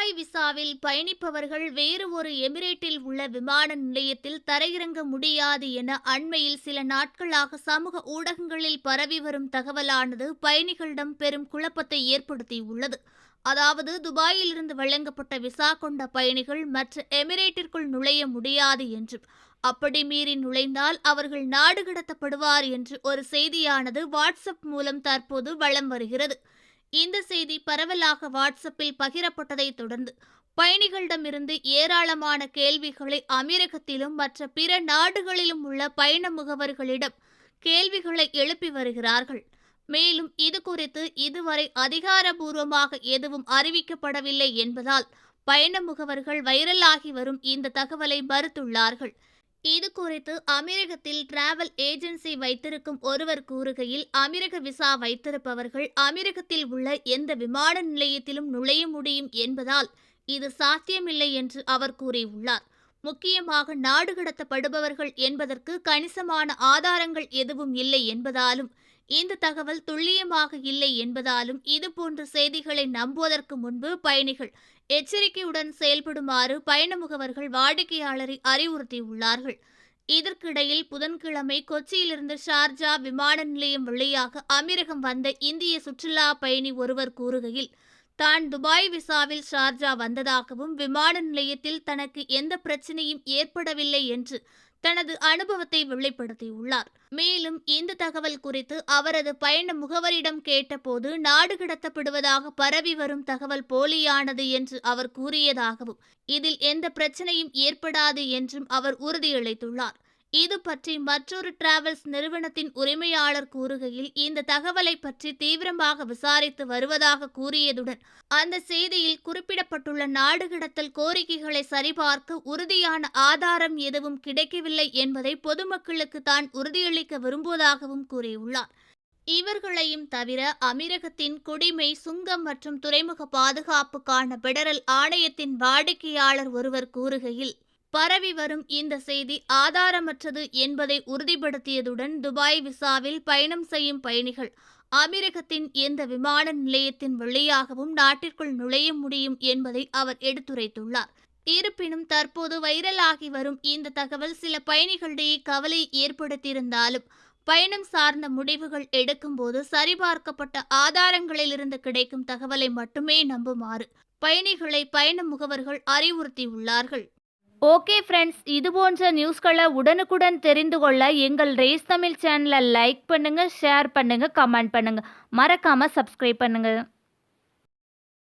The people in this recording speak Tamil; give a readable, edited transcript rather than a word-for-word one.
துபாய் விசாவில் பயணிப்பவர்கள் வேறு ஒரு எமிரேட்டில் உள்ள விமான நிலையத்தில் தரையிறங்க முடியாது என அண்மையில் சில நாட்களாக சமூக ஊடகங்களில் பரவி வரும் தகவலானது பயணிகளிடம் பெரும் குழப்பத்தை ஏற்படுத்தியுள்ளது. அதாவது துபாயிலிருந்து வழங்கப்பட்ட விசா கொண்ட பயணிகள் மற்ற எமிரேட்டிற்குள் நுழைய முடியாது என்றும், அப்படி மீறி நுழைந்தால் அவர்கள் நாடு கடத்தப்படுவார் என்று ஒரு செய்தியானது வாட்ஸ்அப் மூலம் தற்போது வலம் வருகிறது. இந்த செய்தி பரவலாக வாட்ஸ்அப்பில் பகிரப்பட்டதை தொடர்ந்து பயணிகளிடமிருந்து ஏராளமான கேள்விகளை அமீரகத்திலும் மற்ற பிற நாடுகளிலும் உள்ள பயண முகவர்களிடம் கேள்விகளை எழுப்பி வருகிறார்கள். மேலும் இது குறித்து இதுவரை அதிகாரபூர்வமாக எதுவும் அறிவிக்கப்படவில்லை என்பதால் பயண முகவர்கள் வைரலாகி வரும் இந்த தகவலை மறுத்துள்ளார்கள். இது குறித்து அமீரகத்தில் டிராவல் ஏஜென்சி வைத்திருக்கும் ஒருவர் கூறுகையில், அமீரக விசா வைத்திருப்பவர்கள் அமீரகத்தில் உள்ள எந்த விமான நிலையத்திலும் நுழைய முடியும் என்பதால் இது சாத்தியமில்லை என்று அவர் கூறியுள்ளார். முக்கியமாக நாடு கடத்தப்படுபவர்கள் என்பதற்கு கணிசமான ஆதாரங்கள் எதுவும் இல்லை என்பதாலும், இந்த தகவல் துல்லியமாக இல்லை என்பதாலும் இதுபோன்ற செய்திகளை நம்புவதற்கு முன்பு பயணிகள் எச்சரிக்கையுடன் செயல்படுமாறு பயண முகவர்கள் வாடிக்கையாளரை அறிவுறுத்தியுள்ளார்கள். இதற்கிடையில் புதன்கிழமை கொச்சியிலிருந்து ஷார்ஜா விமான நிலையம் வழியாக அமீரகம் வந்த இந்திய சுற்றுலா பயணி ஒருவர் கூறுகையில், தான் துபாய் விசாவில் ஷார்ஜா வந்ததாகவும் விமான நிலையத்தில் தனக்கு எந்த பிரச்சனையும் ஏற்படவில்லை என்று தனது அனுபவத்தை வெளிப்படுத்தியுள்ளார். மேலும் இந்த தகவல் குறித்து அவரது பயண முகவரிடம் கேட்டபோது நாடு கடத்தப்படுவதாக பரவி வரும் தகவல் போலியானது என்று அவர் கூறியதாகவும், இதில் எந்த பிரச்சனையும் ஏற்படாது என்றும் அவர் உறுதியளித்துள்ளார். இது பற்றி மற்றொரு டிராவல்ஸ் நிறுவனத்தின் உரிமையாளர் கூறுகையில், இந்த தகவலை பற்றி தீவிரமாக விசாரித்து வருவதாக கூறியதுடன், அந்த செய்தியில் குறிப்பிடப்பட்டுள்ள நாடு கடத்தல் கோரிக்கைகளை சரிபார்க்க உறுதியான ஆதாரம் எதுவும் கிடைக்கவில்லை என்பதை பொதுமக்களுக்கு தான் உறுதியளிக்க விரும்புவதாகவும் கூறியுள்ளார். இவர்களையும் தவிர அமீரகத்தின் குடிமை, சுங்கம் மற்றும் துறைமுக பாதுகாப்புக்கான பெடரல் ஆணையத்தின் வாடிக்கையாளர் ஒருவர் கூறுகையில், பரவி வரும் இந்த செய்தி ஆதாரமற்றது என்பதை உறுதிப்படுத்தியதுடன், துபாய் விசாவில் பயணம் செய்யும் பயணிகள் அமீரகத்தின் எந்த விமான நிலையத்தின் வழியாகவும் நாட்டிற்குள் நுழைய முடியும் என்பதை அவர் எடுத்துரைத்துள்ளார். இருப்பினும் தற்போது வைரலாகி வரும் இந்த தகவல் சில பயணிகளிடையே கவலை ஏற்படுத்தியிருந்தாலும், பயணம் சார்ந்த முடிவுகள் எடுக்கும்போது சரிபார்க்கப்பட்ட ஆதாரங்களிலிருந்து கிடைக்கும் தகவலை மட்டுமே நம்புமாறு பயணிகளை பயண முகவர்கள் அறிவுறுத்தியுள்ளார்கள். ஓகே ஃப்ரெண்ட்ஸ், இது போன்ற நியூஸ்களை உடனுக்குடன் தெரிந்து கொள்ள எங்கள் ரேஸ் தமிழ் சேனலை லைக் பண்ணுங்கள், ஷேர் பண்ணுங்கள், கமெண்ட் பண்ணுங்கள், மறக்காமல் சப்ஸ்கிரைப் பண்ணுங்கள்.